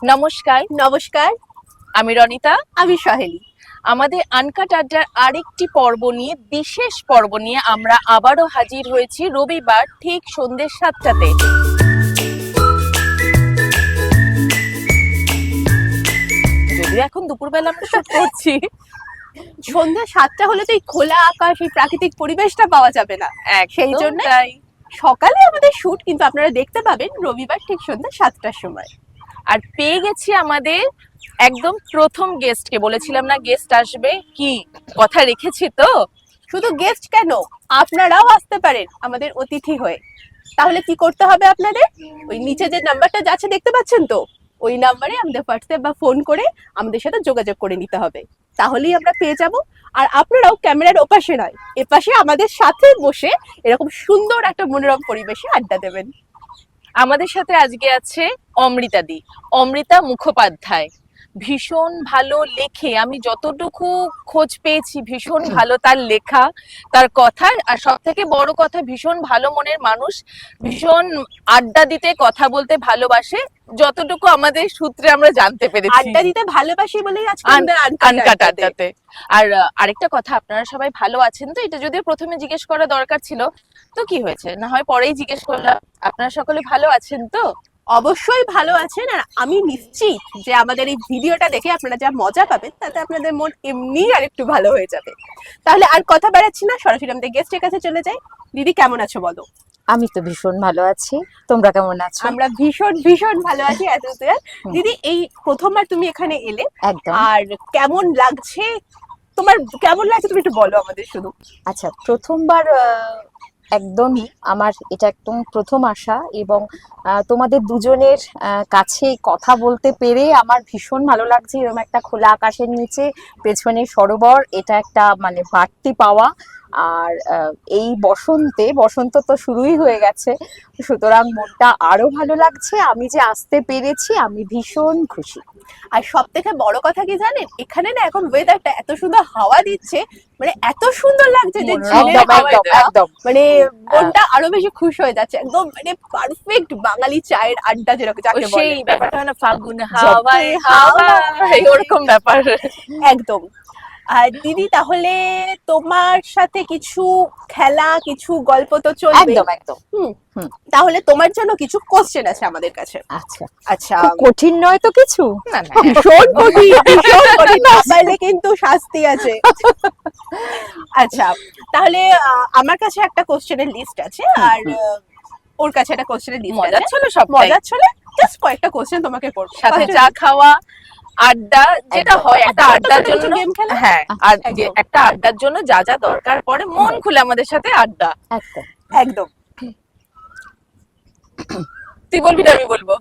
নমস্কার। নমস্কার। আমি রনিতা। আমি সহেলি। আমাদের আনকাট আড্ডার আরেকটি পর্ব নিয়ে, বিশেষ পর্ব নিয়ে আমরা আবারও হাজির হয়েছি রবিবার ঠিক সন্ধ্যে 7টাতে। যদিও এখন দুপুরবেলা আমরা শুট করছি, সন্ধ্যা 7টা হলে তো এই খোলা আকাশ, এই প্রাকৃতিক পরিবেশটা পাওয়া যাবে না। সেই জন্য সকালে আমাদের শুট, কিন্তু আপনারা দেখতে পাবেন রবিবার ঠিক সন্ধ্যা 7টার সময়। আর পেয়ে গেছি আমাদের একদম প্রথম গেস্টকে। বলেছিলাম না গেস্ট আসবে, কি কথা রেখেছি তো? শুধু গেস্ট কেন, আপনারাও আসতে পারেন আমাদের অতিথি হয়ে। তাহলে কি করতে হবে আপনাদের? ওই নিচে যে নাম্বারটা যাচ্ছে দেখতে পাচ্ছেন তো, ওই নাম্বারে আমাদের হোয়াটসঅ্যাপ বা ফোন করে আমাদের সাথে যোগাযোগ করে নিতে হবে। তাহলেই আমরা পেয়ে যাব। আর আপনারাও ক্যামেরার ওপাশে নয়, এপাশে আমাদের সাথে বসে এরকম সুন্দর একটা মনোরম পরিবেশে আড্ডা দেবেন। আমাদের সাথে আজকে আছে অমৃতা দি, অমৃতা মুখোপাধ্যায়। ভীষণ ভালো লেখে, আমি যতটুকু খোঁজ পেয়েছি ভীষণ ভালো তার লেখা, তার কথা। আর সব থেকে বড় কথা, ভীষণ ভালো মনের মানুষ, ভীষণ আড্ডা দিতে কথা বলতে ভালোবাসে, যতটুকু আমাদের সূত্রে আমরা জানতে পেরেছি। আড্ডা দিতে ভালোবাসি বলেই আজকে আমাদের আনকাট আড্ডাতে। আর আরেকটা কথা, আপনারা সবাই ভালো আছেন তো? এটা যদিও প্রথমে জিজ্ঞেস করা দরকার ছিল, তো কি হয়েছে, না হয় পরেই জিজ্ঞেস করলাম। আপনারা সকলে ভালো আছেন তো? অবশ্যই ভালো আছেন। আর আমি নিশ্চিত যে আমাদের এই ভিডিওটা দেখে আপনারা যা মজা পাবেন, তাতে আপনাদের মন এমনি আর একটু ভালো হয়ে যাবে। তাহলে আর কথা বাড়াচ্ছি না, সরাসরি আমাদের গেস্টের কাছে চলে যাই। দিদি কেমন আছো বলো? আমি তো ভীষণ ভালো আছি, তোমরা কেমন আছো? আমরা ভীষণ ভীষণ ভালো আছি। দিদি, এই প্রথমবার তুমি এখানে এলে, একদম। আর কেমন লাগছে তোমার? কেমন লাগছে তুমি একটু বলো আমাদের শুধু। আচ্ছা, প্রথমবার একদমই আমার এটা একদম প্রথম আসা, এবং তোমাদের দুজনের কাছে কথা বলতে পেরে আমার ভীষণ ভালো লাগছে। এরকম একটা খোলা আকাশের নিচে পেছনে সরোবর, এটা একটা মানে বাড়তি পাওয়া। আর এই বসন্ত তো শুরুই হয়ে গেছে, সুতরাং মনটা আরো ভালো লাগছে। আমি যে আসতে পেরেছি, আমি ভীষণ খুশি। আর সব থেকে বড় কথা কি জানেন, এখানে না এখন ওয়েদারটা এত সুন্দর হাওয়া দিচ্ছে, মানে এত সুন্দর লাগছে যে মানে মনটা আরো বেশি খুশি হয়ে যাচ্ছে। একদম মানে পারফেক্ট বাঙালি চায়ের আড্ডা যেরকম যাকে বলে, সেই ব্যাপারটা না, ফাল্গুন হাওয়ায় হাওয়া, ওরকম ব্যাপার একদম। আর দিদি, তাহলে তোমার সাথে কিছু খেলা, কিছু গল্প তো চলবে। একদম একদম। তাহলে তোমার জন্য কিছু কোশ্চেন আছে আমাদের কাছে। আচ্ছা আচ্ছা, কঠিন নয় তো কিছু? না না, ভীষণ কঠিন, ভীষণ কঠিন, না পারলে কিন্তু শাস্তি আছে। আচ্ছা, তাহলে আমার কাছে একটা কোশ্চেনের লিস্ট আছে, আর ওর কাছে একটা কোশ্চেনের লিস্ট আছে। মজার ছিল, সব মজার ছিল। জাস্ট কয়েকটা কোশ্চেন তোমাকে করব, সাথে চা খাওয়া, আড্ডা, যেটা হয় একটা আড্ডার জন্য। গেম খেলা। হ্যাঁ, আর একটা আড্ডার জন্য যা যা দরকার পড়ে, মন খুলে আমাদের সাথে আড্ডা। একদম একদম। তুই বলবি না আমি বলবো?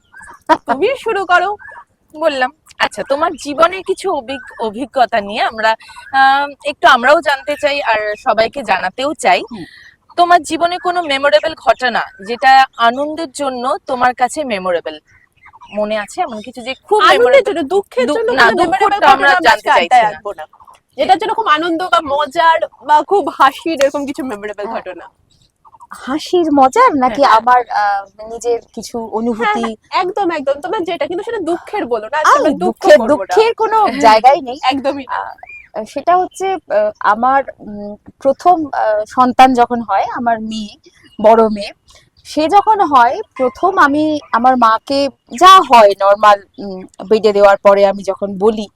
তুমি শুরু করো। বললাম। আচ্ছা, তোমার জীবনের কিছু অভিজ্ঞতা নিয়ে আমরা একটু আমরাও জানতে চাই, আর সবাইকে জানাতেও চাই। তোমার জীবনে কোনো মেমোরেবল ঘটনা, যেটা আনন্দের জন্য তোমার কাছে মেমোরেবল মনে আছে, এমন কিছু যে খুব আনন্দের জন্য, দুঃখের জন্য না, দুঃখটা আমরা জানতে চাইছি না। যেটার জন্য খুব আনন্দ বা মজার বা খুব হাসির, এরকম কিছু মেমোরেবল ঘটনা। হাসির, মজার, নাকি আমার নিজের কিছু অনুভূতি? একদম একদম, তোমার যেটা, কিন্তু সেটা দুঃখের বলো না। দুঃখের কোনো জায়গায় নেই, একদমই। সেটা হচ্ছে আমার প্রথম সন্তান যখন হয়, আমার মেয়ে, বড় মেয়ে, সে যখন হয় প্রথম, আমি আমার মাকে, যা হয় নর্মাল, বেডে দেওয়ার পরে আমি যখন বলি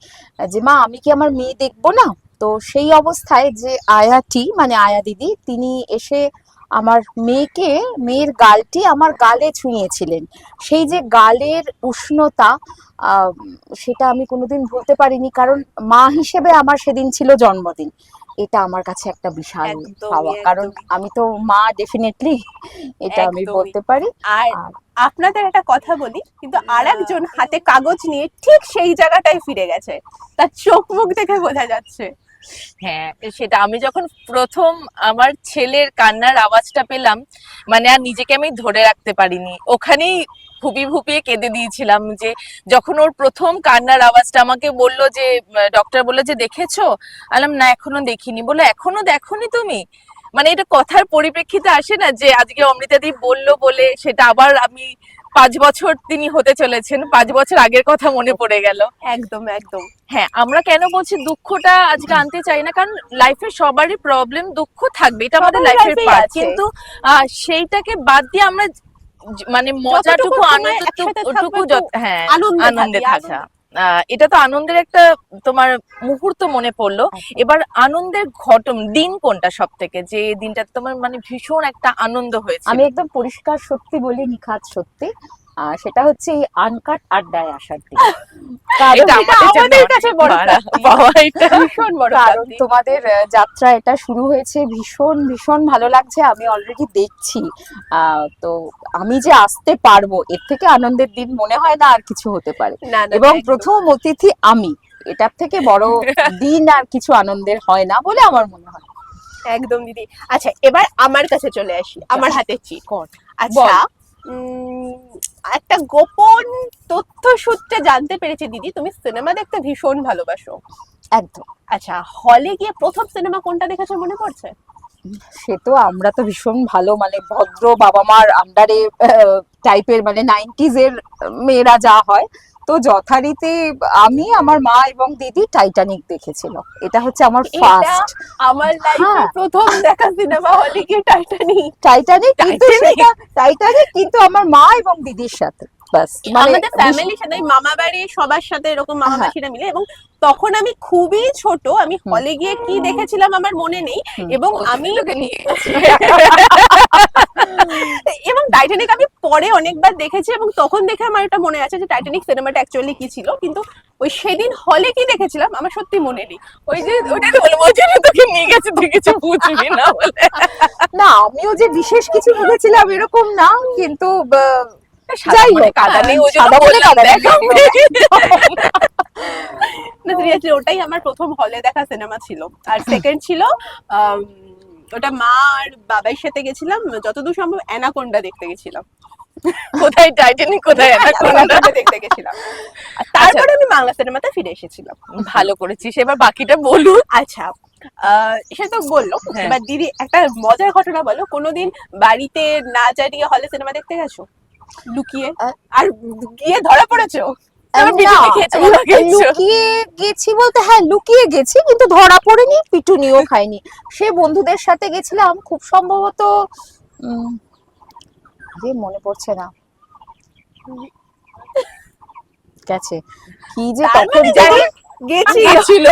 যে মা, আমি কি আমার মেয়ে দেখবো না, তো সেই অবস্থায় যে আয়াটি, মানে আয়া দিদি, তিনি এসে আমার মেয়ের গালটি আমার গালে ছুঁয়েছিলেন। সেই যে গালের উষ্ণতা, সেটা আমি কোনোদিন ভুলতে পারিনি, কারণ মা হিসেবে আমার সেদিন ছিল জন্মদিন। এটা আমার কাছে একটা বিশাল পাওয়া, কারণ আমি তো মা, ডেফিনেটলি এটা আমি বলতে পারি। আর আপনাদের একটা কথা বলি, কিন্তু আরেকজন হাতে কাগজ নিয়ে ঠিক সেই জায়গাটায় ফিরে গেছে, তার চোখ মুখ দেখে বোঝা যাচ্ছে। হ্যাঁ, সেটা আমি যখন প্রথম আমার ছেলের কান্নার আওয়াজটা পেলাম, মানে আর নিজেকে আমি ধরে রাখতে পারিনি, ওখানেই ফুপিয়ে ফুপিয়ে কেঁদে দিয়েছিলাম। যে যখন ওর প্রথম কান্নার আওয়াজটা, আমাকে বললো যে, ডক্টর বললো যে দেখেছো, আলাম না এখনো দেখিনি। বলে এখনো দেখোনি তুমি? মানে এটা কথার পরিপ্রেক্ষিতে আসে না, যে আজকে অমৃতাদি বললো বলে সেটা আবার আমি 5 বছর তিনি হতে চলেছেন, 5 বছর আগের কথা মনে পড়ে গেল। একদম একদম। হ্যাঁ, আমরা কেন বলছি দুঃখটা আজকে আনতে চাই না, কারণ লাইফের সবারই প্রবলেম, দুঃখ থাকবে, এটা আমাদের সবার লাইফের life-এই পার্ট। আছে। কিন্তু সেইটাকে বাদ দিয়ে আমরা মানে মজাটুকু সময় একসাথে থাকবো আনন্দটুকু একটু হ্যাঁ আনন্দে আনন্দে থাকি, থাকা। এটা তো আনন্দের একটা তোমার মুহূর্ত মনে পড়লো। এবার আনন্দের দিন কোনটা সব থেকে, যে দিনটা তোমার মানে ভীষণ একটা আনন্দ হয়েছে? আমি একদম পরিষ্কার সত্যি বলি, নিখাত সত্যি, সেটা হচ্ছে এই আনকাট আড্ডায় আসার দিন। কারণ এটা আমাদের কাছে বড় পাওয়া এটা ভীষণ বড় কারণ প্রাপ্তি। তোমাদের যাত্রা এটা শুরু হয়েছে, ভীষণ ভীষণ ভালো লাগছে, আমি অলরেডি দেখছি। তো আমি যে আসতে পারবো, এর থেকে আনন্দের দিন মনে হয় না আর কিছু হতে পারে। না না এবং একদম। প্রথম অতিথি আমি, এটার থেকে বড় দিন আর কিছু আনন্দের হয় না বলে আমার মনে হয়। একদম দিদি। আচ্ছা এবার আমার কাছে চলে আসি, আমার হাতে চিট। আচ্ছা বল। একটা গোপন তথ্য সূত্রে জানতে পেরেছি দিদি, তুমি সিনেমা দেখতে ভীষণ ভালোবাসো। একদম। আচ্ছা, হলে গিয়ে প্রথম সিনেমা কোনটা দেখেছো মনে পড়ছে? সে তো আমরা তো ভীষণ ভালো মানে ভদ্র বাবা মার আন্ডারে টাইপের, মানে 90s এর মেয়েরা যা হয়, তো যথারীতি আমি, আমার মা এবং দিদি টাইটানিক দেখেছিল। এটা হচ্ছে আমার এটা ফার্স্ট আমার লাইফে হ্যাঁ। প্রথম দেখা সিনেমা, হলে গিয়ে টাইটানিক। টাইটানিক, কিন্তু টাইটানিক। সেটা টাইটানিক কিন্তু আমার মা এবং দিদির সাথে, বাস। মানে আমাদের ফ্যামিলির সাথে, মামা বাড়ি সবার সাথে এরকম মামা হ্যাঁ। মাসিরা মিলে, এবং তখন আমি খুবই ছোট, আমি হলে গিয়ে কি দেখেছিলাম আমার মনে নেই। এবং আমি তোকে নিয়ে গেছি। এবং টাইটানিক আমি পরে অনেকবার দেখেছি, এবং তখন দেখে আমার এটা মনে আছে যে টাইটানিক সিনেমাটা অ্যাকচুয়ালি কি ছিল, কিন্তু ওই সেদিন হলে কি দেখেছিলাম আমার সত্যি মনে নেই। ওই যে ওটা বলবো যে তোকে নিয়ে গেছে, তুই কিছু বুঝবি না বলে। না, আমিও যে বিশেষ কিছু বুঝেছিলাম এরকম না, কিন্তু যাই সাদা মনে হোক, কাদা নেই, ওই জন্য সাদা মনে বললাম, কাদা নেই। দেখ আমি। না সিরিয়াসলি ওটাই আমার প্রথম হলে দেখা সিনেমা ছিল। আর সেকেন্ড ছিল ওটা মা আর বাবার সাথে গেছিলাম, যতদূর সম্ভব অ্যানাকোন্ডা দেখতে গেছিলাম। কোথায় টাইটানিক, কোথায় অ্যানাকোন্ডা? অ্যানাকোন্ডা দেখতে গেছিলাম। আর তারপরে আমি বাংলা সিনেমাতে ফিরে এসেছিলাম। ভালো করেছিস, এবার বাকিটা বলুন। আচ্ছা সে তো বললো। হ্যাঁ। এবার দিদি একটা মজার ঘটনা বলো, কোনোদিন বাড়িতে না জানিয়ে হলে সিনেমা দেখতে গেছো লুকিয়ে, আর গিয়ে ধরা পড়েছো? তারপর না, পিটুনি খেয়েছো, বলো খেয়েছো? লুকিয়ে গেছি বলতে হ্যাঁ লুকিয়ে গেছি, কিন্তু ধরা পড়েনি, পিটুনিও খাইনি। সে বন্ধুদের সাথে গেছিলাম, খুব সম্ভবত যে মনে পড়ছে না গেছে কি যে তার তখন মানে জানি গেছি। গেছিল,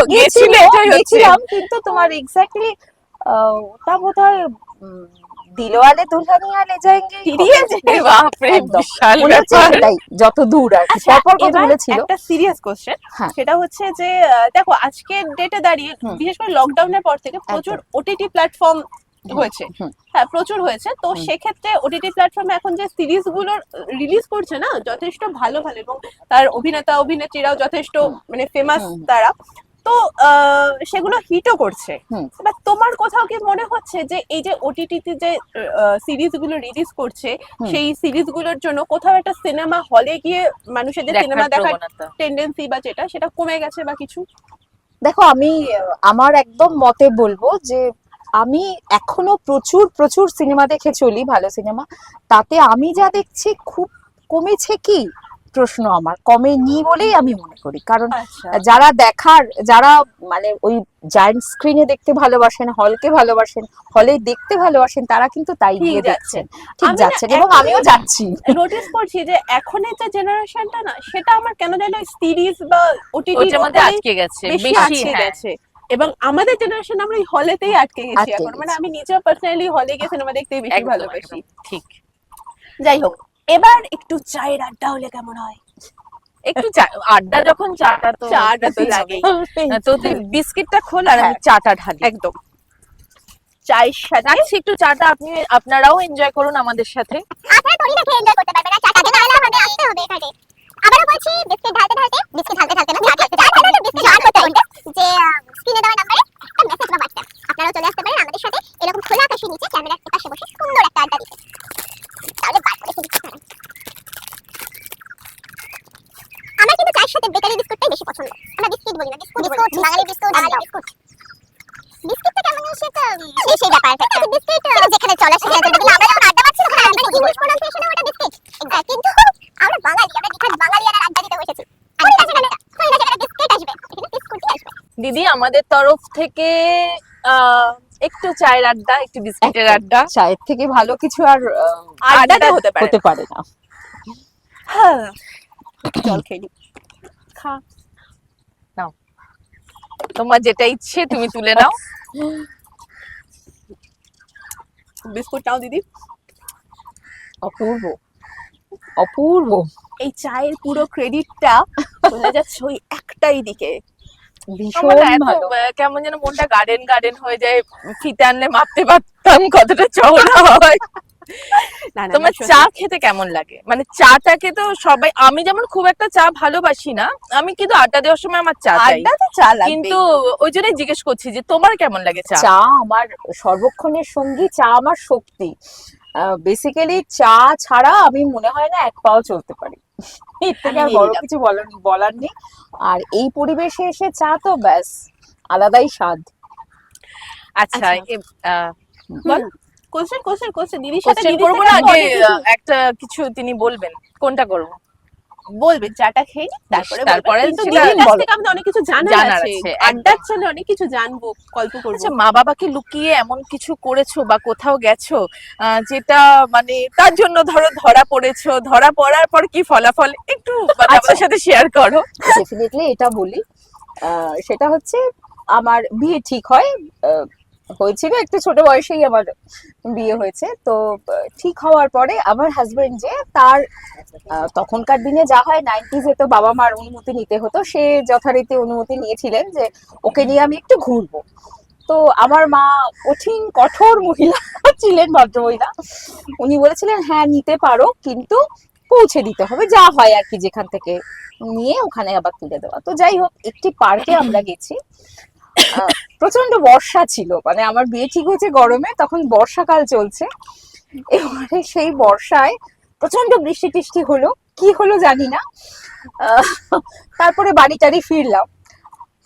এটাই হচ্ছে। গেছিলাম, কিন্তু তোমার এক্স্যাক্টলি ওটা বোধহয় দিলওয়ালে দুলহানিয়া লে যায়েঙ্গে ফিরিয়েছে। বাপরে, একদম। বিশাল মনে হচ্ছে ব্যাপার। সেটাই, যত দূর আর কি। আচ্ছা, পরপর এবার কতগুলো ছিল। একটা সিরিয়াস কোশ্চেন, হ্যাঁ। সেটা হচ্ছে যে দেখো আজকের ডেটে দাঁড়িয়ে, হুম। বিশেষ করে লকডাউনের পর থেকে প্রচুর ওটিটি প্ল্যাটফর্ম হয়েছে। হুম। হ্যাঁ প্রচুর হয়েছে, তো সেক্ষেত্রে ওটিটি প্ল্যাটফর্মে এখন যে সিরিজ গুলো রিলিজ করছে না, যথেষ্ট ভালো ভালো, এবং তার অভিনেতা অভিনেত্রীরাও যথেষ্ট মানে ফেমাস হুম। তারা, তো সেগুলো হিটও করছে। হুম। এবার তোমার কোথাও কি মনে হচ্ছে যে এই যে ওটিটিতে যে সিরিজ গুলো রিলিজ করছে, সেই সিরিজ গুলোর জন্য কোথাও একটা সিনেমা হলে গিয়ে মানুষের যে সিনেমা দেখার প্রবণতা। টেন্ডেন্সি বা যেটা, সেটা কমে গেছে বা কিছু? দেখো, আমি আমার একদম মতে বলবো যে আমি এখনো প্রচুর প্রচুর সিনেমা দেখে চলি, ভালো সিনেমা। তাতে আমি যা দেখছি খুব কমেছে কি প্রশ্ন আমার কমেনি বলেই আমি মনে করি। কারণ আচ্ছা যারা মানে ওই জায়ান্ট স্ক্রিনে দেখতে ভালোবাসেন, হলকে ভালোবাসেন, হলে দেখতে ভালোবাসেন, তারা কিন্তু তাই ঠিক গিয়ে যাচ্ছে। দেখছেন, ঠিক আমি না যাচ্ছেন, এবং এখন- আমিও যাচ্ছি। নোটিস করছি যে এখনের যে জেনারেশনটা না, সেটা আমার কেন যেন সিরিজ বা ওটিটি ওটার মধ্যে আটকে গেছে বেশি বেশি, আটকে হ্যাঁ। গেছে। এবং আমাদের জেনারেশন আমরা এই হলেতেই আটকে গেছি আটকে এখন, মানে গেছি। আমি নিজেও পার্সোনালি হলে গিয়ে সিনেমা দেখতেই বেশি একদম, ভালোবাসি। একদম, ঠিক। যাই হোক, এবার একটু চায়ের আড্ডা হলে কেমন হয়? একটু আড্ডা যখন চাটা তো চাটা তো লাগেই। তো তুই বিস্কিটটা খোল আর আমি হ্যাঁ। চাটা ঢালি। একদম, চায়ের সাথে রাখছি একটু চাটা, আপনারাও এনজয় করুন আমাদের সাথে। আপনারা তরিটা খেয়ে এনজয় করতে পারবেন, আর চাটা খেতে হলে আমাদের আসতে হবে এখানে। আবারও বলছি, বিস্কিট ঢালতে ঢালতে না, বিস্কিট ঢালতে ঢালতে যে স্ক্রিনে দেওয়া নাম্বারে একটা মেসেজ বা হোয়াটসঅ্যাপ, আপনারাও চলে আসতে পারেন আমাদের সাথে এরকম খোলা আকাশের নিচে ক্যামেরার পাশে বসে সুন্দর একটা আড্ডা দিতে। তাহলে বার করে শুধু খাবেন। আমার কিন্তু চায়ের সাথে বেকারি বিস্কুটটাই বেশি পছন্দ। আমরা বিস্কিট বলি না, বিস্কুট বাঙালি বিস্কুট, বাঙালি বিস্কুট। বিস্কিটটা কেমন সেটা সেই ব্যাপার, বিস্কিট যেখানে চলে সেখানে চলবে, কিন্তু আমরা যখন আড্ডা মারছি তখন আমরা কি প্রনাউন্সিয়েশনে ওটা বিস্কিট। কিন্তু আমরা বাঙালি, আমরা নিখাত বাঙালিয়ানা আড্ডা দিতে বসেছি। খড়ি না সেখানে বিস্কিট আসবে, এখানে বিস্কুটই আসবে। দিদি আমাদের তরফ থেকে একটু চায়ের আড্ডা, একটু বিস্কিটের আড্ডা। চায়ের থেকে ভালো কিছু আর আড্ডাতে হতে পারে হতে পারে না। হ্যাঁ, জল খেয়ে নি। খা। তোমার যেটা ইচ্ছে তুমি তুলে নাও। বিস্কুট নাও দিদি। অপূর্ব, অপূর্ব। এই চায়ের পুরো ক্রেডিটটা চলে যাচ্ছে ওই একটাই দিকে। ভীষণ আমার না এত ভালো। কেমন যেন মনটা গার্ডেন গার্ডেন হয়ে যায়, ফিতে আনলে মাপতে পারতাম কতটা চওড়া হয়। না না, তোমার চা খেতে কেমন লাগে? মানে চাটাকে তো সবাই, আমি যেমন খুব একটা চা ভালোবাসি না, আমি কিন্তু আড্ডা দেওয়ার সময় আমার চা চাই, আড্ডা তো চা লাগবে। কিন্তু ওই জন্যই জিজ্ঞেস করছি যে তোমার কেমন লাগে চা? চা আমার সর্বক্ষণের সঙ্গী, চা আমার শক্তি। বেসিক্যালি চা ছাড়া আমি মনে হয় না এক পাও চলতে পারি। এর থেকে আর আমি বড় নিলাম। কিছু বলার নেই। আর এই পরিবেশে এসে চা তো ব্যাস আলাদাই স্বাদ। আচ্ছা, বল। কোশ্চেন দিদির সাথে কোশ্চেন দিদির করবো থেকে না, আগে আগে অনেক কিছু একটা কিছু তিনি বলবেন, কোনটা করবো? বলবেন, চাটা খেয়ে নি, তারপরে তারপরে কিন্তু সেটা দিদির কাছ বলো। থেকে আমাদের অনেক কিছু জানার জানার আছে, আছে, আড্ডার একদম। চলে অনেক কিছু জানবো, গল্প করবো। আচ্ছা, মা বাবাকে লুকিয়ে এমন কিছু করেছো বা কোথাও গেছো যেটা মানে তার জন্য ধরো ধরা পড়েছো, ধরা পড়ার পর কি ফলাফল একটু মানে আমাদের সাথে শেয়ার করো। ডেফিনেটলি এটা বলি। সেটা হচ্ছে আমার বিয়ে ঠিক হয়। হয়েছিল একটু ছোট বয়সেই আমার বিয়ে হয়েছে। তো ঠিক হওয়ার পরে আমার হাজবেন্ড যে তার তখনকার দিনে যা হয় 90s-এ তো বাবা মার অনুমতি নিতে হতো, সে যথারীতি অনুমতি নিয়েছিলেন যে ওকে নিয়ে আমি একটু ঘুরবো। তো আমার মা কঠিন কঠোর মহিলা ছিলেন, ভদ্রমহিলা। উনি বলেছিলেন হ্যাঁ নিতে পারো, কিন্তু পৌঁছে দিতে হবে, যা হয় আর কি, যেখান থেকে নিয়ে ওখানে আবার তুলে দেওয়া। তো যাই হোক, একটি পার্কে আমরা গেছি। প্রচন্ড বর্ষা ছিল, মানে আমার বিয়ে ঠিক হয়েছে গরমে, তখন বর্ষাকাল চলছে। এবারে সেই বর্ষায় প্রচন্ড বৃষ্টি টিষ্টি হলো, কি হলো জানি না। তারপরে বাড়ি টাড়ি ফিরলাম।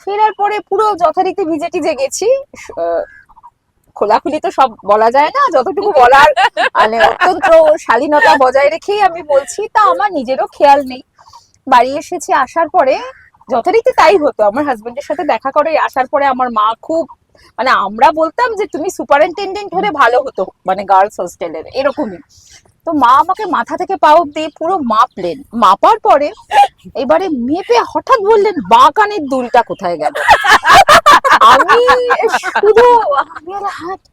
ফেরার পরে পুরো যথারীতি ভিজে টিজে গেছি। খোলাখুলি তো সব বলা যায় না, যতটুকু বলার মানে অত্যন্ত শালীনতা বজায় রেখেই আমি বলছি। তা আমার নিজেরও খেয়াল নেই। বাড়ি এসেছি, আসার পরে যথারীতি তাই হতো। আমার হাজবেন্ডের সাথে দেখা করে আসার পরে আমার মা খুব, মানে আমরা বলতাম যে তুমি সুপারিনটেন্ডেন্ট হলে ভালো হতো, মানে গার্লস হোস্টেলের এরকমই। তো মা আমাকে মাথা থেকে পা অব্দি পুরো মাপলেন। মাপার পরে এবারে মেপে হঠাৎ বললেন বাঁ কানের দুলটা কোথায় গেল। আমি শুধু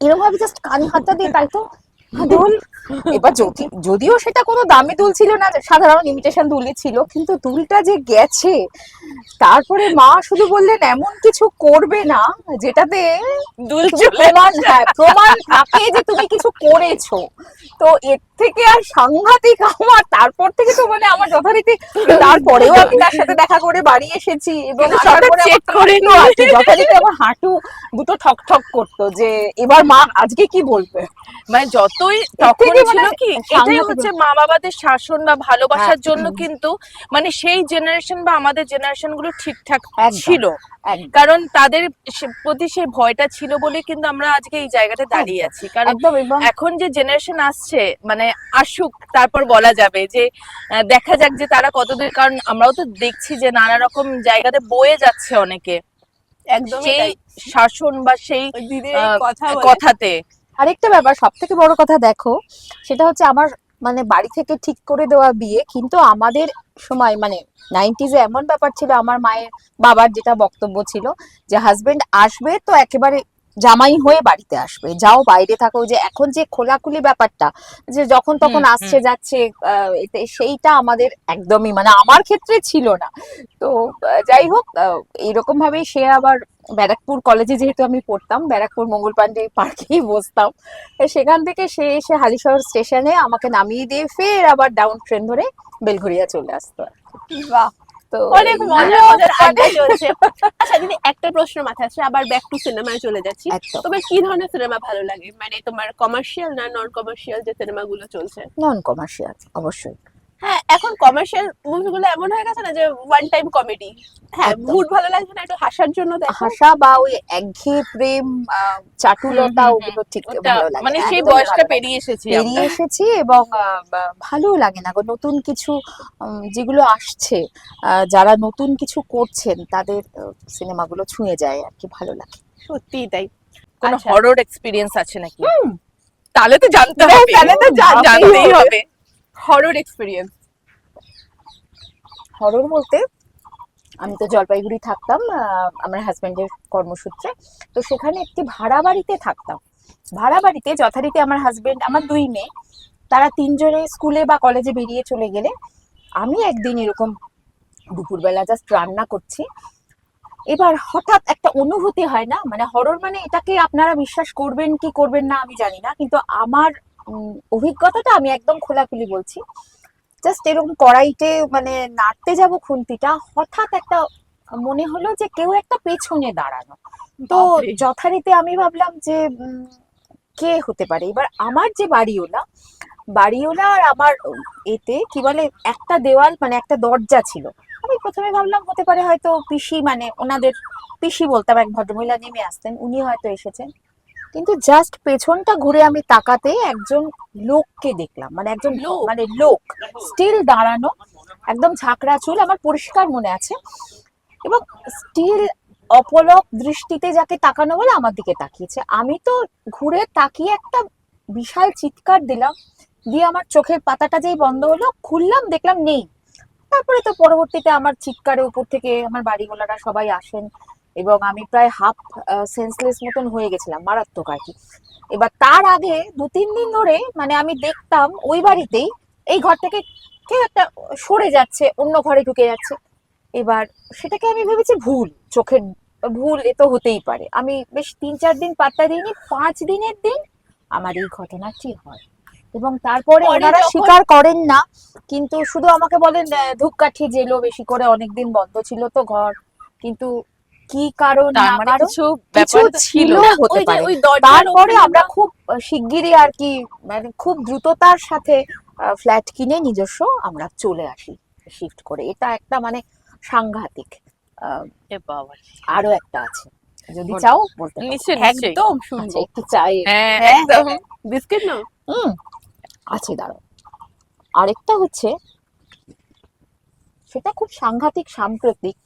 এরকম ভাবে জাস্ট কানে হাতটা দিয়ে, তাই তো দুল। এবার যদিও সেটা কোনো দামি দুল ছিল না, সাধারণ ইমিটেশন দুলই ছিল, কিন্তু দুলটা যে গেছে। তারপরে মা শুধু বললেন এমন কিছু করবে না যেটাতে দুল তুমি চলে প্রমাণ থাকে যে তুমি কিছু করেছো। তো এর থেকে আর সাংঘাতিক আমার, তারপর থেকে তো মানে আমার যথারীতি, তারপরেও আমি তার সাথে দেখা করে বাড়ি এসেছি এবং আসার পরে চেক করে তো আছে, যথারীতি আমার হাঁটু দুটো ঠক ঠক করতো যে এবার মা আজকে কি বলবে। মানে যতই এর তখন থেকে ছিল মানে কি, এটাই সাংঘাতিক হচ্ছে মা বাবাদের শাসন বা ভালোবাসার হ্যাঁ। জন্য, কিন্তু মানে সেই জেনারেশন বা আমাদের জেনারেশন গুলো ঠিকঠাক একদম। ছিল, একদম কারণ তাদের প্রতি সেই ভয়টা ছিল বলে কিন্তু আমরা আজকে এই জায়গাটা দাঁড়িয়ে আছি। কারণ একদম। এবং এখন যে জেনারেশন আসছে, মানে আসুক, তারপর বলা যাবে যে দেখা যাক যে তারা কতদূর, কারণ আমরাও তো দেখছি যে নানা রকম জায়গাতে বয়ে যাচ্ছে অনেকে একদমই সেই তাই। শাসন বা সেই ওই দিদির এই কথা বলে কথাতে। আরেকটা ব্যাপার, সব থেকে বড় কথা দেখো, সেটা হচ্ছে আমার মানে বাড়ি থেকে ঠিক করে দেওয়া বিয়ে, কিন্তু আমাদের সময় মানে 90s-এ এমন ব্যাপার ছিল, আমার মায়ের বাবার যেটা বক্তব্য ছিল যে হাজবেন্ড আসবে তো একেবারে জামাই হয়ে বাড়িতে আসবে, যাও বাইরে থাকো। যে এখন যে খোলাখুলি ব্যাপারটা, যে যখন তখন আসছে যাচ্ছে, সেইটা আমাদের একদমই মানে আমার ক্ষেত্রে ছিল না। তো যাই হোক, এইরকম ভাবেই সে আবার ব্যারাকপুর কলেজে, যেহেতু আমি পড়তাম, ব্যারাকপুর মঙ্গল পান্ডে পার্কেই বসতাম, সেখান থেকে সে এসে হালিশহর স্টেশনে আমাকে নামিয়ে দিয়ে ফের আবার ডাউন ট্রেন ধরে বেলঘরিয়া চলে আসতো। বাহ, তো অনেক মজার মজার আড্ডা চলছে। আচ্ছা দিদি, একটা প্রশ্ন মাথায় আসছে, আবার ব্যাক টু সিনেমায় চলে যাচ্ছি। একদম। তোমার কি ধরনের সিনেমা ভালো লাগে? মানে তোমার কমার্শিয়াল না নন কমার্শিয়াল যে সিনেমাগুলো চলছে? নন কমার্শিয়াল অবশ্যই। হ্যাঁ, এখন কমার্শিয়াল মুভিগুলো এমন হয়ে গেছে না যে ওয়ান টাইম কমেডি। হ্যাঁ, একদম। মুড ভালো লাগছে না, একটু হাসার জন্য দেখো। হাসা বা ওই একঘেয়ে প্রেম, চাটুলতা, ওগুলো ঠিক ওটা ভালো লাগে মানে না, সেই একদমই বয়সটা ভালো লাগে না। পেরিয়ে এসেছি পেরিয়ে আমরা। এসেছি এবং ভালো লাগে না গো নতুন কিছু যেগুলো আসছে, যারা নতুন কিছু করছেন তাদের সিনেমাগুলো ছুঁয়ে যায় আর কি, ভালো লাগে। সত্যিই তাই। কোনো আচ্ছা। হরর এক্সপিরিয়েন্স আছে নাকি? তাহলে তো জানতে বেশ, হবে, তাহলে তো জানতেই জানতেই হবে। হবে। Horror experience. হরর বলতে আমি তো জলপাইগুড়ি থাকতাম আমার হাজবেন্ডের কর্মসূত্রে। তো সেখানে একটি ভাড়া বাড়িতে থাকতাম। ভাড়া বাড়িতে যথারীতি আমার হাজবেন্ড, আমার দুই মেয়ে, তারা তিনজনে স্কুলে বা কলেজে বেরিয়ে চলে গেলে আমি একদিন এরকম দুপুরবেলা জাস্ট রান্না করছি। এবার হঠাৎ একটা অনুভূতি হয় না, মানে হরর মানে এটাকে আপনারা বিশ্বাস করবেন কি করবেন না আমি জানি না, কিন্তু আমার অভিজ্ঞতাটা আমি একদম খোলাখুলি বলছি। জাস্ট এরকম কড়াইতে মানে নাড়তে যাব খুন্তিটা, হঠাৎ একটা মনে হলো যে কেউ একটা পেছনে দাঁড়ানো। তো বাপরে। যথারীতি আমি ভাবলাম যে কে হতে পারে। এবার আমার যে বাড়িওয়ালা আর আমার এতে কি বলে একটা দেওয়াল, মানে একটা দরজা ছিল। আমি প্রথমে ভাবলাম হতে পারে হয়তো পিসি, মানে ওনাদের পিসি বলতাম, এক ভদ্রমহিলা নেমে আসতেন, উনি হয়তো এসেছেন। কিন্তু জাস্ট পেছনটা ঘুরে আমি তাকাতে একজন লোককে দেখলাম, মানে একজন লোক? মানে লোক স্টিল দাঁড়ানো, একদম ঝাঁকড়া চুল, আমার পরিষ্কার মনে আছে, এবং স্টিল অপলক দৃষ্টিতে যাকে তাকানো বলে আমার দিকে তাকিয়েছে। আমি তো ঘুরে তাকিয়ে একটা বিশাল চিৎকার দিলাম, দিয়ে আমার চোখের পাতাটা যেই বন্ধ হলো, খুললাম, দেখলাম নেই। তারপরে তো পরবর্তীতে আমার চিৎকারের উপর থেকে আমার বাড়িওয়ালারা সবাই আসেন এবং আমি প্রায় হাফ সেন্সলেস মতন হয়ে গেছিলাম, মারাত্মক আর কি। এবার তার আগে 2-3 দিন ধরে মানে আমি দেখতাম ওই বাড়িতেই এই ঘর থেকে কেউ একটা সরে যাচ্ছে, অন্য ঘরে ঢুকে যাচ্ছে। এবার সেটাকে আমি ভেবেছি ভুল, চোখের ভুল, এ তো হতেই পারে। আমি বেশ 3-4 দিন পাত্তা দিইনি। 5 দিনের দিন আমার এই ঘটনাটি হয় এবং তারপরে পরে ওনারা যখন- স্বীকার করেন না, কিন্তু শুধু আমাকে বলেন ধূপকাঠি জেলো বেশি করে, অনেকদিন বন্ধ ছিল তো ঘর, কিন্তু কি কারণ তার না মানে কারণ কিছু কিছু ব্যাপার ছিল। ছিল হতে ওই যে পারে। ওই দরজার তারপরে ওখানে আমরা খুব শিগগিরই আর কি, মানে খুব দ্রুততার সাথে ফ্ল্যাট কিনে নিজস্ব আমরা চলে আসি শিফট করে। এটা একটা মানে সাংঘাতিক। এ বাবা। আরো একটা আছে, যদি বলো। চাও বলতে পারি। নিশ্চয়ই নিশ্চয়ই। একদম আচ্ছা, শুনবো। একটু চাই। হ্যাঁ হ্যাঁ, একদম। বিস্কিট নাও। হুম, আছে, দাঁড়াও। আরেকটা হচ্ছে, সেটা খুব সাংঘাতিক সাম্প্রতিক।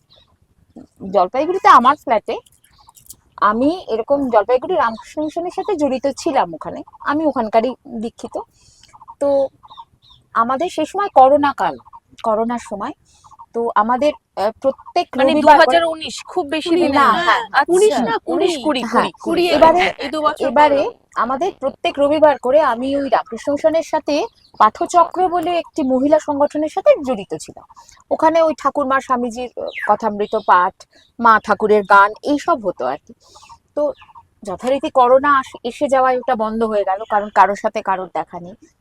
জলপাইগুড়িতে আমার ফ্ল্যাটে, আমি এরকম জলপাইগুড়ি রামকৃষ্ণ মিশনের সাথে জড়িত ছিলাম, ওখানে আমি ওখানকারই দীক্ষিত। তো আমাদের সেই সময় করোনার সময়, তো আমাদের প্রত্যেক মানে রবিবার করে, 2019, খুব বেশি দিন না, না। হ্যাঁ, আচ্ছা, 19 না, 19 20 হ্যাঁ, 20 এবারে এই 2 বছর এবারে করোনা। আমাদের প্রত্যেক রবিবার করে আমি ওই রামকৃষ্ণ মিশনের সাথে পাঠচক্র বলে একটি মহিলা সংগঠনের সাথে জড়িত ছিলাম। ওখানে ওই ঠাকুরমা স্বামীজির কথামৃত পাঠ, মা ঠাকুরের গান, এইসব হতো আর কি। তো যথারীতি করোনা এসে যাওয়ায় ওটা বন্ধ হয়ে গেল, কারণ কারোর সাথে কারোর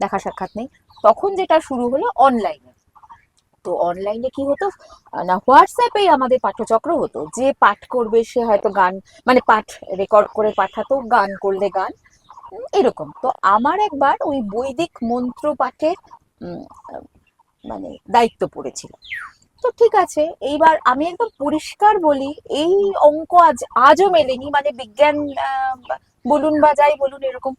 দেখা সাক্ষাৎ নেই। তখন যেটা শুরু হলো অনলাইনে। তো অনলাইনে কি হতো না, হোয়াটসঅ্যাপেই আমাদের পাঠচক্র হতো। যে পাঠ করবে সে হয়তো গান, মানে পাঠ রেকর্ড করে পাঠাতো, গান করলে গান, এরকম। তো আমার একবার ওই বৈদিক মন্ত্র পাঠের উম, মানে দায়িত্ব পড়েছিল। তো ঠিক আছে, এইবার আমি একদম পরিষ্কার বলি, এই অঙ্ক আজও মেলেনি, মানে বিজ্ঞান বলুন বা যাই বলুন এরকম।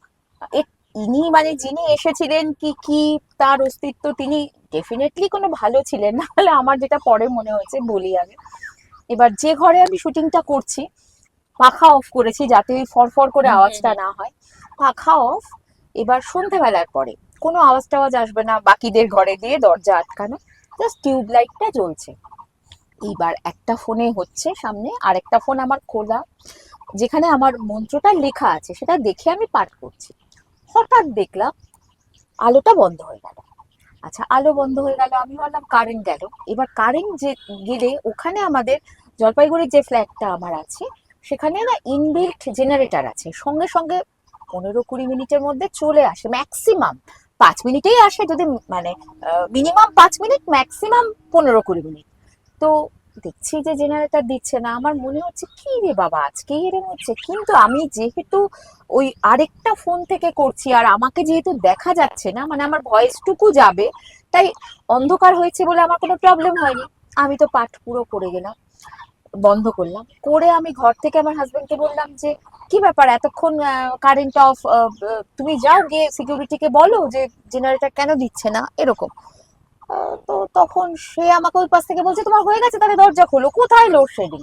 ইনি মানে যিনি এসেছিলেন কি কি তার অস্তিত্ব, তিনি ডেফিনেটলি কোনো ভালো ছিলেন না, হলে আমার যেটা পরে মনে হয়েছে বলি আগে। এবার যে ঘরে আমি শুটিংটা করছি, পাখা অফ করেছি যাতে ওই ফরফর করে আওয়াজটা না হয়, পাখা অফ। এবার সন্ধ্যেবেলার পরে কোনো আওয়াজ টাওয়াজ আসবে না, বাকিদের ঘরে দিয়ে দরজা আটকানো, জাস্ট টিউব লাইটটা জ্বলছে। এইবার একটা ফোনে হচ্ছে সামনে, আর একটা ফোন আমার খোলা, যেখানে আমার মন্ত্রটা লেখা আছে সেটা দেখে আমি পাঠ করছি। হঠাৎ দেখলাম আলোটা বন্ধ হয়ে গেল। আচ্ছা, আলো বন্ধ হয়ে গেল, আমি ভাবলাম কারেন্ট গেল। এবার কারেন্ট যে গেলে ওখানে আমাদের জলপাইগুড়ির যে ফ্ল্যাটটা আমার আছে সেখানে না ইনবিল্ট জেনারেটর আছে, সঙ্গে সঙ্গে 15-20 মিনিটের মধ্যে চলে আসে, ম্যাক্সিমাম 5 মিনিটেই আসে, যদি মানে মিনিমাম 5 মিনিট, ম্যাক্সিমাম 15-20 মিনিট। তো দেখছি যে জেনারেটর দিচ্ছে না, আমার মনে হচ্ছে কি রে বাবা আজকেই এরকম হচ্ছে। কিন্তু আমি যেহেতু ওই আরেকটা ফোন থেকে করছি আর আমাকে যেহেতু দেখা যাচ্ছে না, মানে আমার ভয়েসটুকু যাবে, তাই অন্ধকার হয়েছে বলে আমার কোনো প্রবলেম হয়নি। আমি তো পাঠ পুরো করে গেলাম, বন্ধ করলাম। করে আমি ঘর থেকে আমার হাজবেন্ডকে বললাম যে কি ব্যাপার এতক্ষণ কারেন্ট অফ, তুমি যাও গিয়ে সিকিউরিটিকে বলো যে জেনারেটর কেন দিচ্ছে না এরকম। তো তখন সে আমাকে ওই পাশ থেকে বলছে তোমার হয়ে গেছে তাহলে দরজা খোলো। কোথায় লোডশেডিং,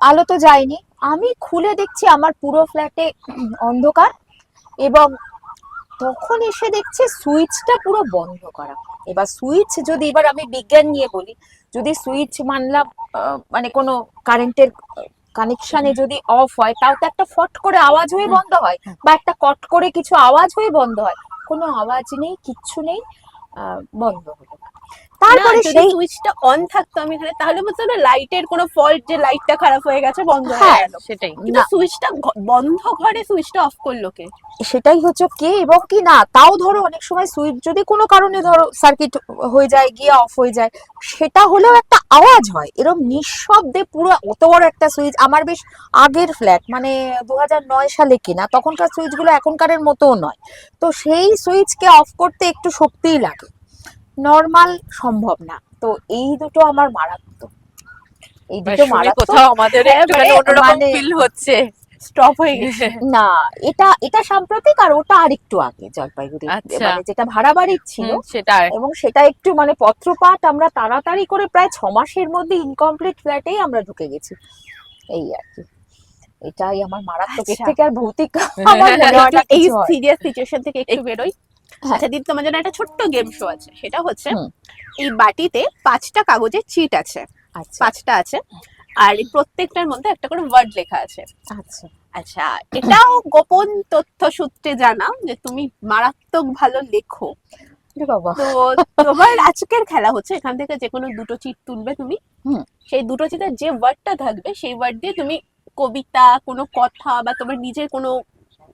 আলো তো যায়নি। আমি খুলে দেখছি আমার পুরো ফ্ল্যাটে অন্ধকার, এবং তখন এসে দেখছি সুইচটা পুরো বন্ধ করা। এবার সুইচ যদি, এবার আমি বিজ্ঞান নিয়ে বলি, যদি সুইচ মানলাম মানে কোনো কারেন্টের কানেকশনে যদি অফ হয়, তাও তো একটা ফট করে আওয়াজ হয়ে বন্ধ হয়, বা একটা কট করে কিছু আওয়াজ হয়ে বন্ধ হয়। কোনো আওয়াজ নেই, কিচ্ছু নেই, বন্ধ হলো। তারপরে যদি সেই সুইচটা অন থাকতো আমি এখানে, তাহলে বুঝতে না লাইটের কোনো ফল্ট, যে লাইটটা খারাপ হয়ে গেছে বন্ধ হয়ে হ্যাঁ গেল। সেটাই। কিন্তু না, সুইচটা বন্ধ ঘরে সুইচটা অফ করলো কে? সেটাই হচ্ছে কে, এবং কি না তাও ধরো অনেক সময় সুইচ যদি কোনো কারণে ধরো সার্কিট হয়ে যায়, গিয়ে অফ হয়ে যায়, সেটা হলেও একটা আওয়াজ হয়। এরকম নিঃশব্দে পুরো অত বড় একটা সুইচ, আমার বেশ আগের ফ্ল্যাট, মানে 2009 সালে কিনা, তখনকার সুইচগুলো এখনকারের মতোও নয়। তো সেই সুইচকে অফ করতে একটু শক্তিই লাগে, নর্মাল সম্ভব না। তো এই দুটো আমার মারাত্মক, এই দুটো শুনে মারাত্মক। কোথাও আমাদের একটুখানি অন্যরকম মানে ফিল হচ্ছে। স্টপ হয়ে গেছে। না, এটা এটা সাম্প্রতিক, আর ওটা আরেকটু আগে জলপাইগুড়ি, আচ্ছা। মানে যেটা ভাড়া বাড়ির ছিল। সেটা এবং সেটা একটু মানে পত্রপাঠ আমরা তাড়াতাড়ি করে প্রায় 6 মাসের মধ্যে ইনকমপ্লিট ফ্ল্যাটেই আমরা ঢুকে গেছি, এই আর কি। এটাই আমার মারাত্মক। এর আচ্ছা। থেকে আর ভৌতিক আমার মনে হয় না এই কিছু হয়। সিরিয়াস সিচুয়েশন থেকে একটু বেরোই। হ্যাঁ। আচ্ছা দিদি, তোমার জন্য একটা ছোট্ট গেম শো আছে। সেটা হচ্ছে, হুম। এই বাটিতে 5টা কাগজের চিট আছে, আচ্ছা 5টা আছে, আর এই প্রত্যেকটার মধ্যে একটা করে ওয়ার্ড লেখা আছে। আচ্ছা আচ্ছা, এটাও গোপন তথ্য সূত্রে জানা যে তুমি মারাত্মক ভালো লেখো। রে বাবা। তো তোমার আজকের খেলা হচ্ছে, এখান থেকে যে কোনো দুটো চিট তুলবে তুমি। হুম। সেই দুটো চিটের যে ওয়ার্ডটা থাকবে, সেই ওয়ার্ড দিয়ে তুমি কবিতা, কোনো কথা, বা তোমার নিজের কোনো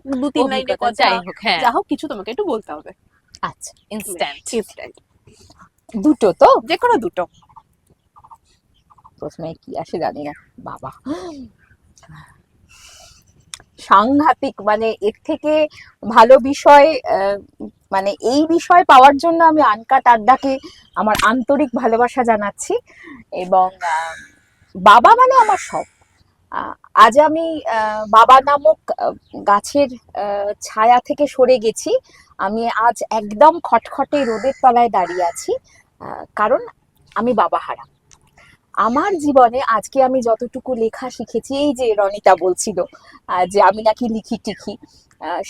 2-3 লাইনের অভিজ্ঞতা কথা, যাই হোক, হ্যাঁ, যা হোক কিছু তোমাকে একটু বলতে হবে। আচ্ছা, ইনস্ট্যান্ট। ইনস্ট্যান্ট, দুটো তো? যে কোনো দুটো। প্রথমে কি আসে জানি না বাবা, সাংঘাতিক। মানে এর থেকে ভালো বিষয়, মানে এই বিষয় পাওয়ার জন্য আমি আনকাট আড্ডাকে আমার আন্তরিক ভালোবাসা জানাচ্ছি। এবং বাবা মানে আমার সব। আহ, আজ আমি বাবা নামক গাছের ছায়া থেকে সরে গেছি। আমি আজ একদম খটখটে রোদের তলায় দাঁড়িয়ে আছি, কারণ আমি বাবা হারা। আমার জীবনে আজকে আমি যতটুকু লেখা শিখেছি, এই যে রনিতা বলছিল যে আমি নাকি লিখি টিখি,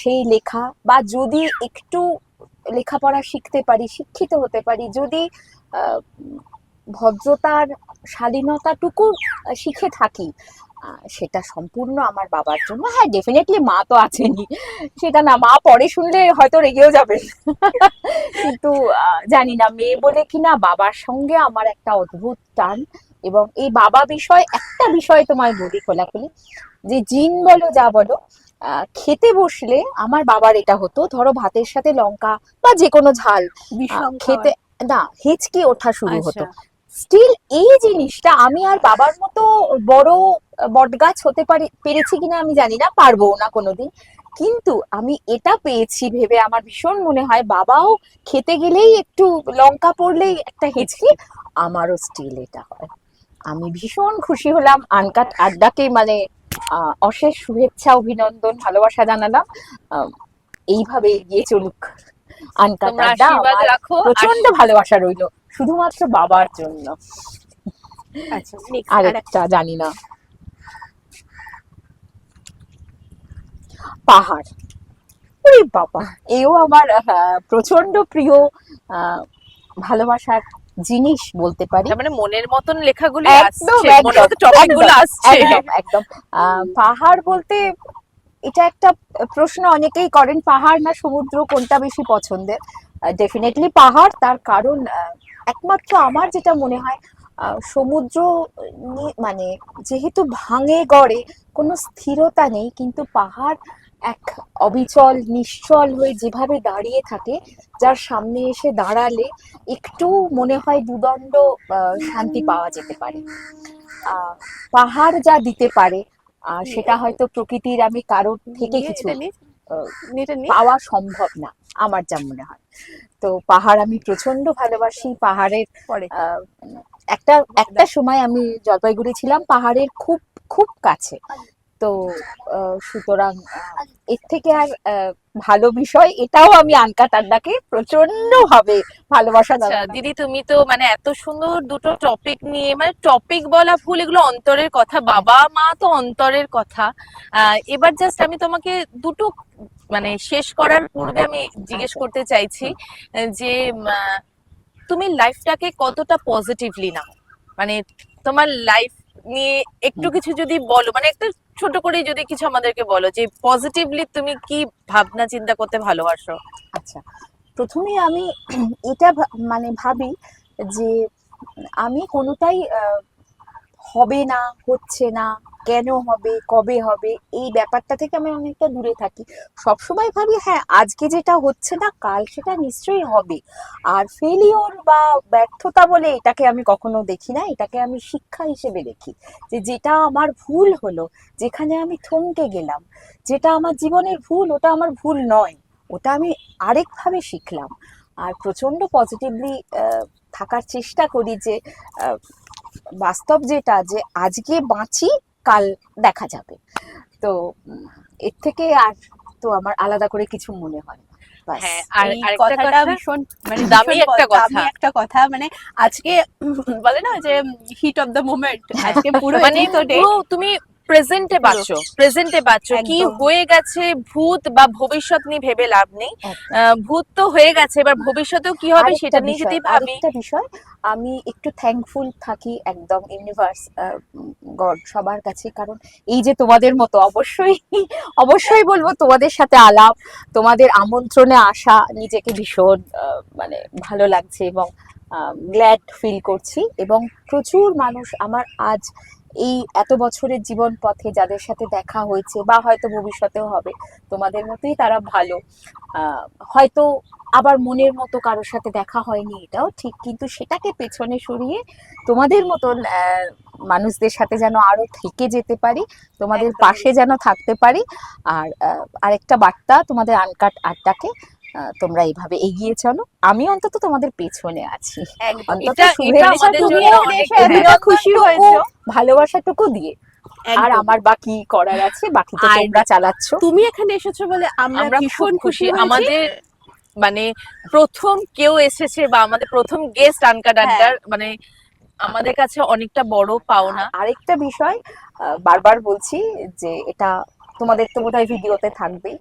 সেই লেখা, বা যদি একটু লেখাপড়া শিখতে পারি, শিক্ষিত হতে পারি, যদি আহ, ভদ্রতার শালীনতাটুকু শিখে থাকি, সেটা সম্পূর্ণ আমার বাবার জন্য। হ্যাঁ ডেফিনেটলি মা তো আছেনই, সেটা না, মা পরে শুনলে হয়তো রেগেও যাবেন। কিন্তু জানি না, মেয়ে বলে কিনা বাবার সঙ্গে আমার একটা অদ্ভুত টান। এবং এই বাবা বিষয়, একটা বিষয় তোমায় বলি খোলাখুলি, যে জিন বলো যা বলো, খেতে বসলে আমার বাবার এটা হতো, ধরো ভাতের সাথে লঙ্কা বা যে কোনো ঝাল বিষম খেতে, না হেঁচকি ওঠা শুরু হতো। আচ্ছা। স্টিল এই জিনিসটা আমি আর বাবার মতো বড় বটগাছ হতে পেরেছি কিনা আমি জানি না, পারবো না কোনোদিন। কিন্তু আমি এটা পেয়েছি ভেবে আমার ভীষণ মনে হয়, বাবাও খেতে গেলেই একটু লঙ্কা পড়লেই একটা হেঁচকি, আমারও স্টিল এটা হয়। আমি ভীষণ খুশি হলাম। আনকাট আড্ডাকে মানে অশেষ শুভেচ্ছা, অভিনন্দন, ভালোবাসা জানালাম। এইভাবে এগিয়ে চলুক আনকাট তোমরা আড্ডা। আশীর্বাদ আমার রাখো। প্রচন্ড ভালোবাসা রইলো শুধুমাত্র বাবার জন্য। আচ্ছা নেক্সট আরেকটা জানি না, পাহাড়। ওরে বাবা, এও আমার প্রচন্ড প্রিয় ভালোবাসার জিনিস বলতে পারি। তার মানে মনের মতন লেখাগুলি একদম আসছে, মনের মতো টপিক গুলো আসছে। একদম একদম। পাহাড় বলতে এটা একটা প্রশ্ন অনেকেই করেন, পাহাড় না সমুদ্র কোনটা বেশি পছন্দের। ডেফিনেটলি পাহাড়। তার কারণ একমাত্র আমার যেটা মনে হয়, সমুদ্র মানে যেহেতু ভাঙে গড়ে, কোনো স্থিরতা নেই, কিন্তু পাহাড় এক অবিচল নিশ্চল হয়ে যেভাবে দাঁড়িয়ে থাকে, যার সামনে এসে দাঁড়ালে একটু মনে হয় দুদণ্ড শান্তি পাওয়া যেতে পারে। পাহাড় যা দিতে পারে সেটা হয়তো প্রকৃতির আমি কারোর থেকে নিয়ে কিছু এটা নিয়ে নিজে নিয়ে পাওয়া সম্ভব না আমার যা মনে হয়। তো পাহাড় আমি প্রচন্ড ভালোবাসি। পাহাড়ের পরে একটা একটা সময় আমি জলপাইগুড়ি ছিলাম পাহাড়ের খুব খুব কাছে। তো সুতরাং এর থেকে আর ভালো বিষয় এটাও আমি আনকাট আড্ডাকে প্রচন্ড ভাবে ভালোবাসা আচ্ছা জানাই। দিদি, তুমি তো মানে এত সুন্দর দুটো টপিক নিয়ে, মানে টপিক বলা ভুল, এগুলো অন্তরের কথা, বাবা মা তো অন্তরের কথা। এবার জাস্ট আমি তোমাকে দুটো মানে শেষ করার পূর্বে আমি জিজ্ঞেস করতে চাইছি যে তুমি লাইফটাকে কতটা পজিটিভলি নাও, মানে তোমার লাইফ নিয়ে একটু কিছু যদি বলো, মানে একটু ছোট করে যদি কিছু আমাদেরকে বলো যে পজিটিভলি তুমি কি ভাবনা চিন্তা করতে ভালোবাসো। আচ্ছা, প্রথমে আমি এটা মানে ভাবি যে আমি কোনোটাই হবে না, হচ্ছে না, কেন হবে, কবে হবে, এই ব্যাপারটা থেকে আমি অনেকটা দূরে থাকি। সবসময় ভাবি হ্যাঁ আজকে যেটা হচ্ছে না কাল সেটা নিশ্চয়ই হবে। আর ফেলিওর বা ব্যর্থতা বলে এটাকে আমি কখনো দেখি না, এটাকে আমি শিক্ষা হিসেবে দেখি। যে যেটা আমার ভুল হলো, যেখানে আমি থমকে গেলাম, যেটা আমার জীবনের ভুল, ওটা আমার ভুল নয়, ওটা আমি আরেকভাবে শিখলাম। আর প্রচন্ড পজিটিভলি থাকার চেষ্টা করি যে বাস্তব যেটা, যে আজকে বাঁচি কাল দেখা যাবে। তো এর থেকে আর তো আমার আলাদা করে কিছু মনে হয় না। ব্যাস। হ্যাঁ, আর এই আরেকটা কথাটা কথা, ভীষণ মানে দামি ভীষণ একটা কথা। দামি একটা কথা, মানে আজকে বলে না যে হিট অফ দ্য মোমেন্ট, আজকে পুরো মানে এপিসোডে পুরো তুমি প্রেজেন্টে বাঁচো, প্রেজেন্টে বাঁচো, কি একদম। হয়ে গেছে ভূত বা ভবিষ্যৎ নিয়ে ভেবে লাভ নেই। ভূত তো হয়ে গেছে, এবার ভবিষ্যতেও কি হবে সেটা নিয়ে যদি ভাবি। আরেকটা বিষয়, আমি একটু থ্যাঙ্কফুল থাকি একদম ইউনিভার্স, গড, সবার কাছে। কারণ এই যে তোমাদের মতো, অবশ্যই অবশ্যই বলবো তোমাদের সাথে আলাপ, তোমাদের আমন্ত্রণে আসা, নিজেকে ভীষণ মানে ভালো লাগছে এবং গ্ল্যাড ফিল করছি। এবং প্রচুর মানুষ আমার আজ এই এত বছরের জীবন পথে যাদের সাথে দেখা হয়েছে বা হয়তো ভবিষ্যতেও হবে, তোমাদের মতোই তারা ভালো। হয়তো আবার মনের মতো কারোর সাথে দেখা হয়নি, এটাও ঠিক, কিন্তু সেটাকে পেছনে সরিয়ে তোমাদের মতন মানুষদের সাথে যেন আরো থেকে যেতে পারি, তোমাদের একদমই। পাশে যেন থাকতে পারি। আর আরেকটা বার্তা তোমাদের আনকাট আড্ডাকে, তোমরা এইভাবে এগিয়ে চলো, আমি অন্তত তোমাদের পেছনে আছি। একদম। অন্তত এটা শুভেচ্ছা আমাদের টুকু, জন্য অনেক, এসে এতটা খুশি হয়েছো, ভালোবাসাটুকু দিয়ে। আর একদম। আমার বাকি করার আছে, বাকি তো আর তোমরা চালাচ্ছ। তুমি এখানে এসেছো বলে আমরা আমরা খুব ভীষণ খুশি। খুশি হয়েছি। আমাদের মানে প্রথম কেউ এসেছে বা আমাদের প্রথম গেস্ট আনকাট আড্ডার, মানে আমাদের কাছে অনেকটা বড় পাওনা। আরেকটা বিষয় বারবার বলছি, যে এটা তোমাদের তো বোধহয় ভিডিওতে থাকবেই,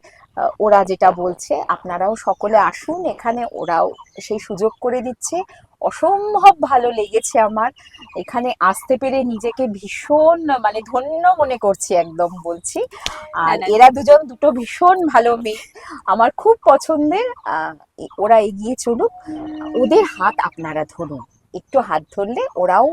ওরা যেটা বলছে আপনারাও সকলে আসুন এখানে, ওরাও সেই সুযোগ করে দিচ্ছে। অসম্ভব ভালো লেগেছে আমার এখানে আসতে পেরে, নিজেকে ভীষণ মানে ধন্য মনে করছি, একদম বলছি। আর না, এরা দুটো ভীষণ ভালো মেয়ে, আমার খুব পছন্দের। ওরা এগিয়ে চলুক, ওদের হাত আপনারা ধরুন, একটু হাত ধরলে ওরাও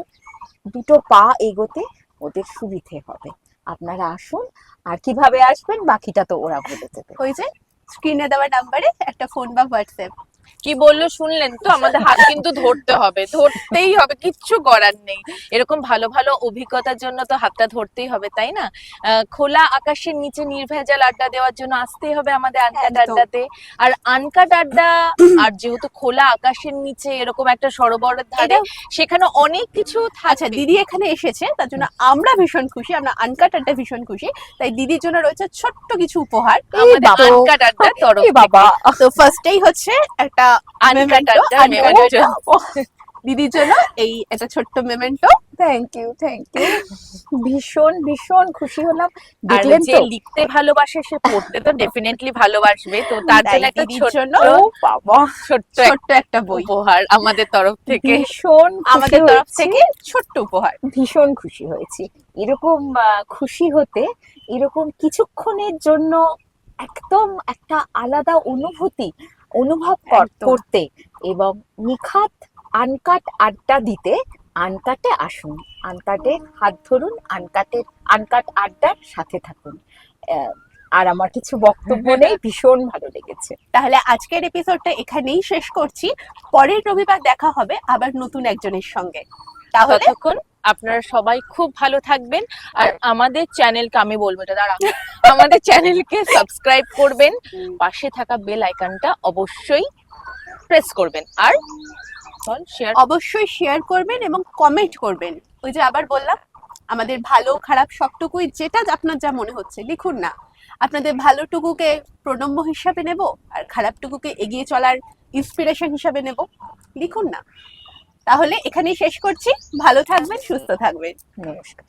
দুটো পা এগোতে ওদের সুবিধে হবে। আপনারা আসুন, আর কিভাবে আসবেন বাকিটা তো ওরা বলে দেবে। ওই যে স্ক্রিনে দেওয়া নাম্বারে একটা ফোন বা হোয়াটসঅ্যাপ। কি বললো শুনলেন তো, আমাদের হাত কিন্তু ধরতে হবে, ধরতেই হবে, কিচ্ছু করার নেই। এরকম ভালো ভালো অভিজ্ঞতার জন্য তো হাতটা ধরতেই হবে, তাই না? খোলা আকাশের নিচে নির্ভেজাল আড্ডা দেওয়ার জন্য আসতেই হবে আমাদের আনকাট একদম। আড্ডাতে। আর আনকাট আড্ডা, আর যেহেতু খোলা আকাশের নিচে এরকম একটা সরোবরের ধারে, সেখানে অনেক কিছু আচ্ছা, থাকবে। দিদি এখানে এসেছে তার জন্য আমরা ভীষণ খুশি, আমরা আনকাট আড্ডা ভীষণ খুশি। তাই দিদির জন্য রয়েছে ছোট্ট কিছু উপহার আমাদের বাবা। আনকাট আড্ডার তরফ এ বাবা, থেকে। তো ফার্স্টেই হচ্ছে একটা আনকাট memento, আড্ডার uncut memento। দিদির জন্য এই একটা ছোট্ট memento. Thank you, thank you. ভীষণ ভীষণ খুশি হলাম, আর দেখলেন যে তো। লিখতে ভালোবাসে সে পড়তে তো ডেফিনেটলি ভালোবাসবে, তো তার তাই জন্য একটা দিদির ছোট্ট জন্য ও বাবা, ছোট্ট ছোট্ট একটা বই উপহার আমাদের তরফ থেকে। ভীষণ আমাদের খুশি তরফ হয়েছি, থেকে ছোট্ট উপহার। ভীষণ খুশি হয়েছি। এরকম খুশি হতে, এরকম কিছুক্ষণের জন্য একদম একটা আলাদা অনুভূতি অনুভব একদম। করতে এবং নিখাত আনকাট আড্ডা দিতে, আনকাটে আসুন, আনকাটে হাত ধরুন, আনকাট আড্ডার সাথে থাকুন। আর আমার কিছু বক্তব্য নেই, ভীষণ ভালো লেগেছে। তাহলে আজকের এপিসোডটা এখানেই শেষ করছি। পরের রবিবার দেখা হবে আবার নতুন একজনের সঙ্গে। তাহলে ততক্ষণ আপনারা সবাই খুব ভালো থাকবেন আর আমাদের চ্যানেলকে আমি বলবো এটা দাঁড়া আমাদের চ্যানেলকে সাবস্ক্রাইব করবেন, পাশে থাকা বেল আইকনটা অবশ্যই প্রেস করবেন আর শেয়ার অবশ্যই শেয়ার করবেন এবং কমেন্ট করবেন। ওই যে আবার বললাম, আমাদের ভালো খারাপ সবটুকুই যেটা আপনার যা মনে হচ্ছে লিখুন না। আপনাদের ভালোটুকুকে প্রণম্য হিসাবে নেব আর খারাপটুকুকে এগিয়ে চলার ইন্সপিরেশন হিসাবে নেব, লিখুন না। তাহলে এখানেই শেষ করছি। ভালো থাকবেন, সুস্থ থাকবেন। নমস্কার।